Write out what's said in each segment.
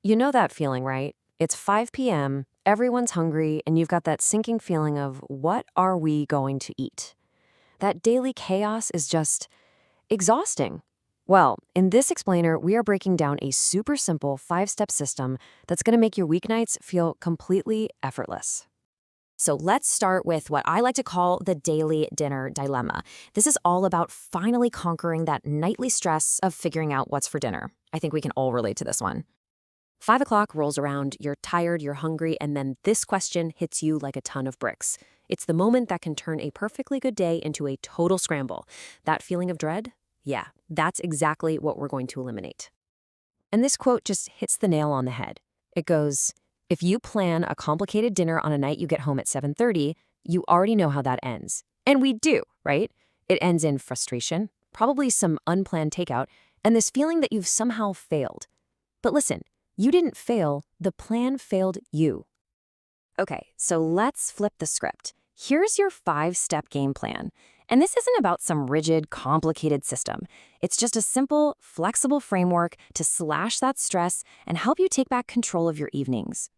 You know that feeling, right? It's 5 p.m., everyone's hungry, and you've got that sinking feeling of what are we going to eat? That daily chaos is just exhausting. Well, in this explainer, we are breaking down a super simple 5-step system that's going to make your weeknights feel completely effortless. So let's start with what I like to call the daily dinner dilemma. This is all about finally conquering that nightly stress of figuring out what's for dinner. I think we can all relate to this one. 5 o'clock rolls around, you're tired, you're hungry, and then this question hits you like a ton of bricks. It's the moment that can turn a perfectly good day into a total scramble. That feeling of dread? Yeah, that's exactly what we're going to eliminate. And this quote just hits the nail on the head. It goes, if you plan a complicated dinner on a night you get home at 7:30, you already know how that ends. And we do, right? It ends in frustration, probably some unplanned takeout, and this feeling that you've somehow failed. But listen, you didn't fail, the plan failed you. Okay, so let's flip the script. Here's your 5-step game plan. And this isn't about some rigid, complicated system. It's just a simple, flexible framework to slash that stress and help you take back control of your evenings.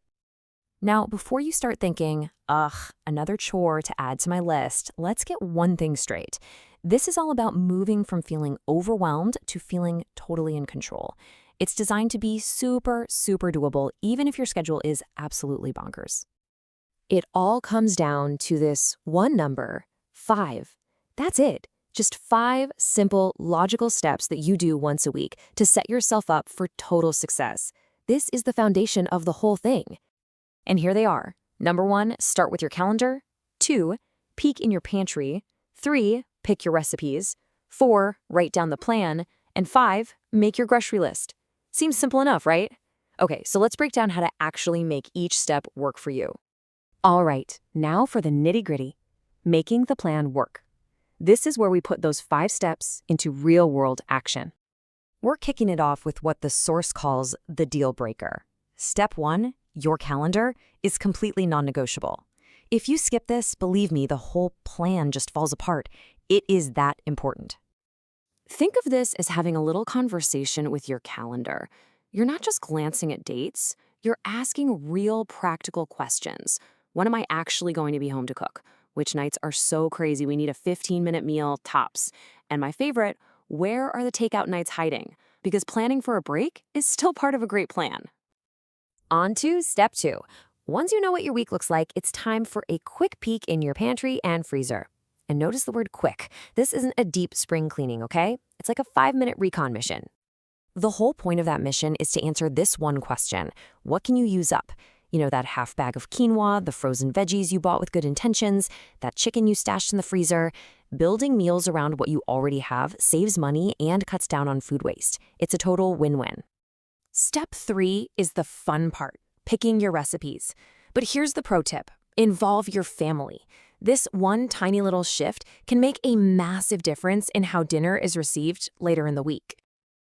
Now, before you start thinking, ugh, another chore to add to my list, let's get one thing straight. This is all about moving from feeling overwhelmed to feeling totally in control. It's designed to be super, super doable, even if your schedule is absolutely bonkers. It all comes down to this one number, 5. That's it. Just 5 simple, logical steps that you do once a week to set yourself up for total success. This is the foundation of the whole thing. And here they are. Number 1, start with your calendar. 2, peek in your pantry. 3, pick your recipes. 4, write down the plan. And 5, make your grocery list. Seems simple enough, right? Okay, so let's break down how to actually make each step work for you. All right, now for the nitty-gritty, making the plan work. This is where we put those 5 steps into real-world action. We're kicking it off with what the source calls the deal breaker. Step 1, your calendar, is completely non-negotiable. If you skip this, believe me, the whole plan just falls apart. It is that important. Think of this as having a little conversation with your calendar. You're not just glancing at dates, you're asking real practical questions. When am I actually going to be home to cook? Which nights are so crazy we need a 15-minute meal tops? And my favorite, where are the takeout nights hiding? Because planning for a break is still part of a great plan. On to step 2. Once you know what your week looks like, it's time for a quick peek in your pantry and freezer. And notice the word quick. This isn't a deep spring cleaning, okay? It's like a 5-minute recon mission. The whole point of that mission is to answer this one question. What can you use up? You know, that half bag of quinoa, the frozen veggies you bought with good intentions, that chicken you stashed in the freezer. Building meals around what you already have saves money and cuts down on food waste. It's a total win-win. Step 3 is the fun part, picking your recipes. But here's the pro tip. Involve your family. This one tiny little shift can make a massive difference in how dinner is received later in the week.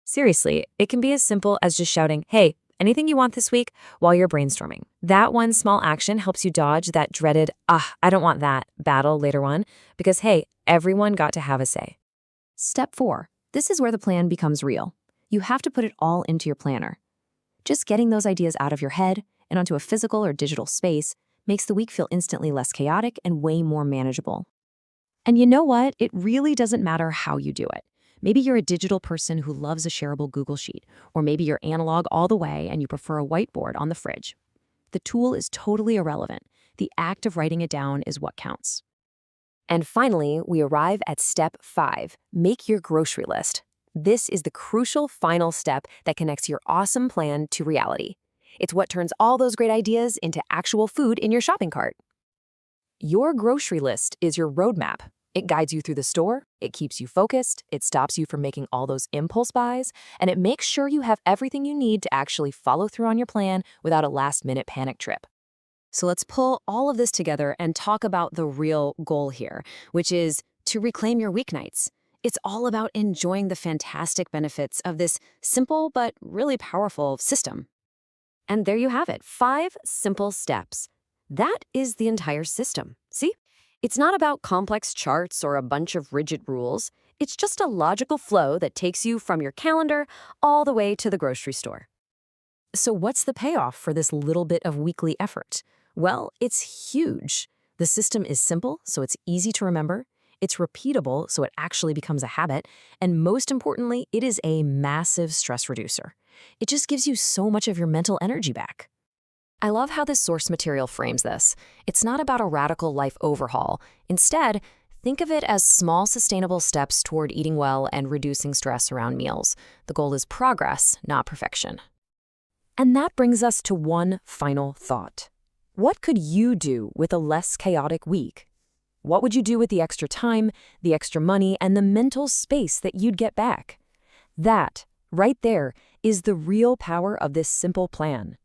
Seriously, it can be as simple as just shouting, hey, anything you want this week, while you're brainstorming. That one small action helps you dodge that dreaded, I don't want that battle later on, because hey, everyone got to have a say. Step 4. This is where the plan becomes real. You have to put it all into your planner. Just getting those ideas out of your head and onto a physical or digital space makes the week feel instantly less chaotic and way more manageable. And you know what? It really doesn't matter how you do it. Maybe you're a digital person who loves a shareable Google Sheet, or maybe you're analog all the way and you prefer a whiteboard on the fridge. The tool is totally irrelevant. The act of writing it down is what counts. And finally, we arrive at step 5, make your grocery list. This is the crucial final step that connects your awesome plan to reality. It's what turns all those great ideas into actual food in your shopping cart. Your grocery list is your roadmap. It guides you through the store, it keeps you focused, it stops you from making all those impulse buys, and it makes sure you have everything you need to actually follow through on your plan without a last-minute panic trip. So let's pull all of this together and talk about the real goal here, which is to reclaim your weeknights. It's all about enjoying the fantastic benefits of this simple but really powerful system. And there you have it, 5 simple steps. That is the entire system. See? It's not about complex charts or a bunch of rigid rules. It's just a logical flow that takes you from your calendar all the way to the grocery store. So what's the payoff for this little bit of weekly effort? Well, it's huge. The system is simple, so it's easy to remember. It's repeatable, so it actually becomes a habit. And most importantly, it is a massive stress reducer. It just gives you so much of your mental energy back. I love how this source material frames this. It's not about a radical life overhaul. Instead, think of it as small, sustainable steps toward eating well and reducing stress around meals. The goal is progress, not perfection. And that brings us to one final thought. What could you do with a less chaotic week? What would you do with the extra time, the extra money, and the mental space that you'd get back? That, right there, is the real power of this simple plan.